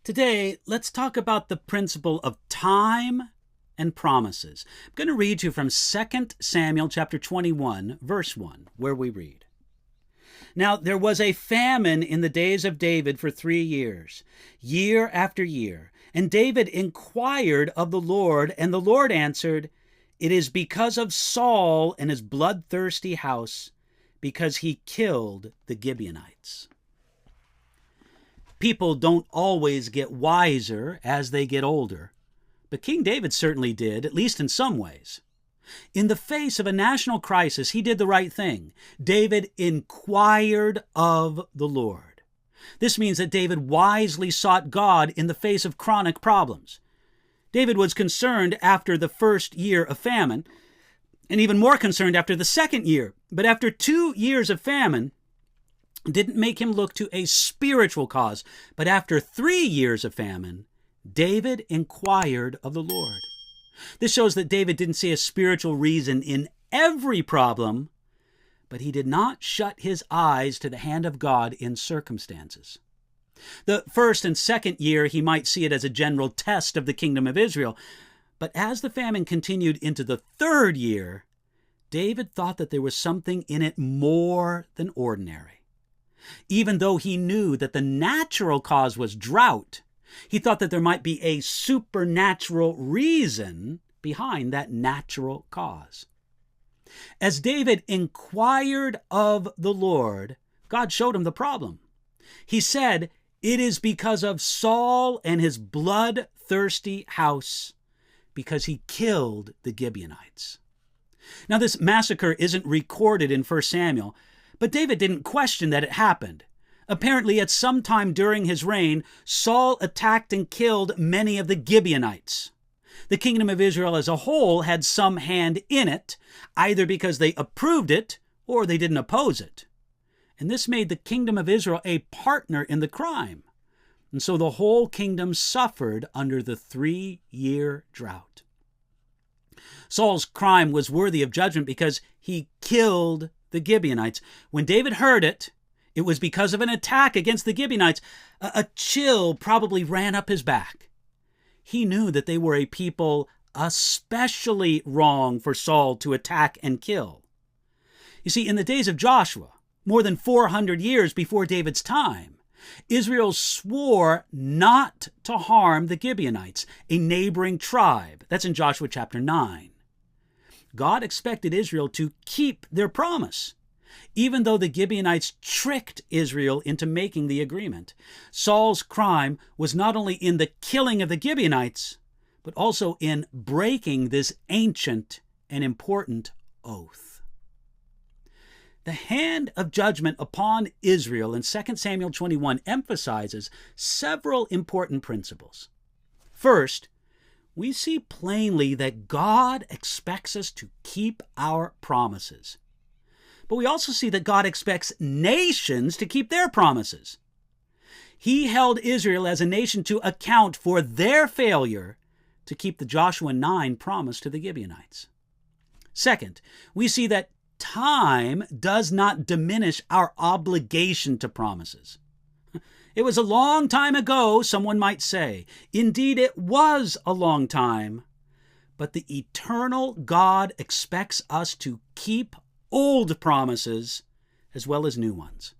Today, let's talk about the principle of time and promises. I'm going to read you from 2 Samuel chapter 21, verse 1, where we read, "Now there was a famine in the days of David for 3 years, year after year. And David inquired of the Lord, and the Lord answered, 'It is because of Saul and his bloodthirsty house, because he killed the Gibeonites.'" People don't always get wiser as they get older, but King David certainly did, at least in some ways. In the face of a national crisis, he did the right thing. David inquired of the Lord. This means that David wisely sought God in the face of chronic problems. David was concerned after the first year of famine, and even more concerned after the second year. But after 2 years of famine, didn't make him look to a spiritual cause. But after 3 years of famine, David inquired of the Lord. This shows that David didn't see a spiritual reason in every problem, but he did not shut his eyes to the hand of God in circumstances. The first and second year, he might see it as a general test of the kingdom of Israel. But as the famine continued into the third year, David thought that there was something in it more than ordinary. Even though he knew that the natural cause was drought, he thought that there might be a supernatural reason behind that natural cause. As David inquired of the Lord, God showed him the problem. He said, "It is because of Saul and his bloodthirsty house, because he killed the Gibeonites." Now, this massacre isn't recorded in 1 Samuel, but David didn't question that it happened. Apparently, at some time during his reign, Saul attacked and killed many of the Gibeonites. The kingdom of Israel as a whole had some hand in it, either because they approved it or they didn't oppose it. And this made the kingdom of Israel a partner in the crime. And so the whole kingdom suffered under the 3-year drought. Saul's crime was worthy of judgment because he killed the Gibeonites. When David heard it, it was because of an attack against the Gibeonites. A chill probably ran up his back. He knew that they were a people especially wrong for Saul to attack and kill. You see, in the days of Joshua, more than 400 years before David's time, Israel swore not to harm the Gibeonites, a neighboring tribe. That's in Joshua chapter 9. God expected Israel to keep their promise, even though the Gibeonites tricked Israel into making the agreement. Saul's crime was not only in the killing of the Gibeonites, but also in breaking this ancient and important oath. The hand of judgment upon Israel in 2 Samuel 21 emphasizes several important principles. First, we see plainly that God expects us to keep our promises. But we also see that God expects nations to keep their promises. He held Israel as a nation to account for their failure to keep the Joshua 9 promise to the Gibeonites. Second, we see that time does not diminish our obligation to promises. It was a long time ago, someone might say. Indeed, it was a long time. But the eternal God expects us to keep old promises as well as new ones.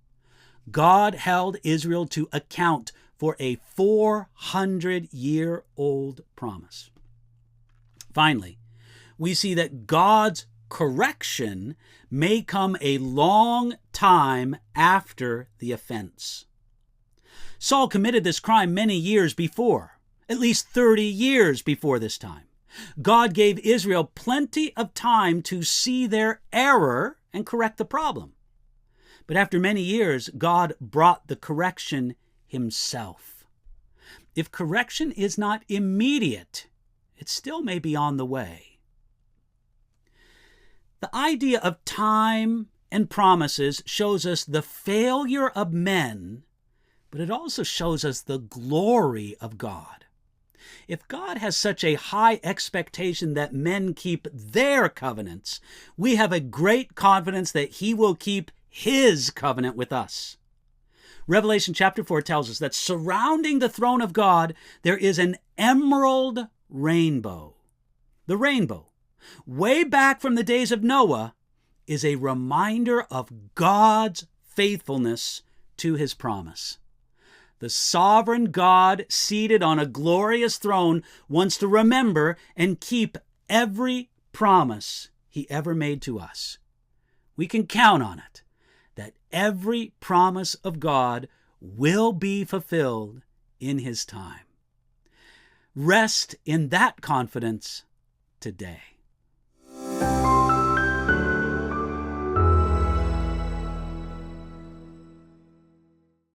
God held Israel to account for a 400-year-old promise. Finally, we see that God's correction may come a long time after the offense. Saul committed this crime many years before, at least 30 years before this time. God gave Israel plenty of time to see their error and correct the problem. But after many years, God brought the correction himself. If correction is not immediate, it still may be on the way. The idea of time and promises shows us the failure of men, but it also shows us the glory of God. If God has such a high expectation that men keep their covenants, we have a great confidence that he will keep his covenant with us. Revelation chapter 4 tells us that surrounding the throne of God, there is an emerald rainbow. The rainbow, way back from the days of Noah, is a reminder of God's faithfulness to his promise. The sovereign God, seated on a glorious throne, wants to remember and keep every promise he ever made to us. We can count on it, that every promise of God will be fulfilled in his time. Rest in that confidence today.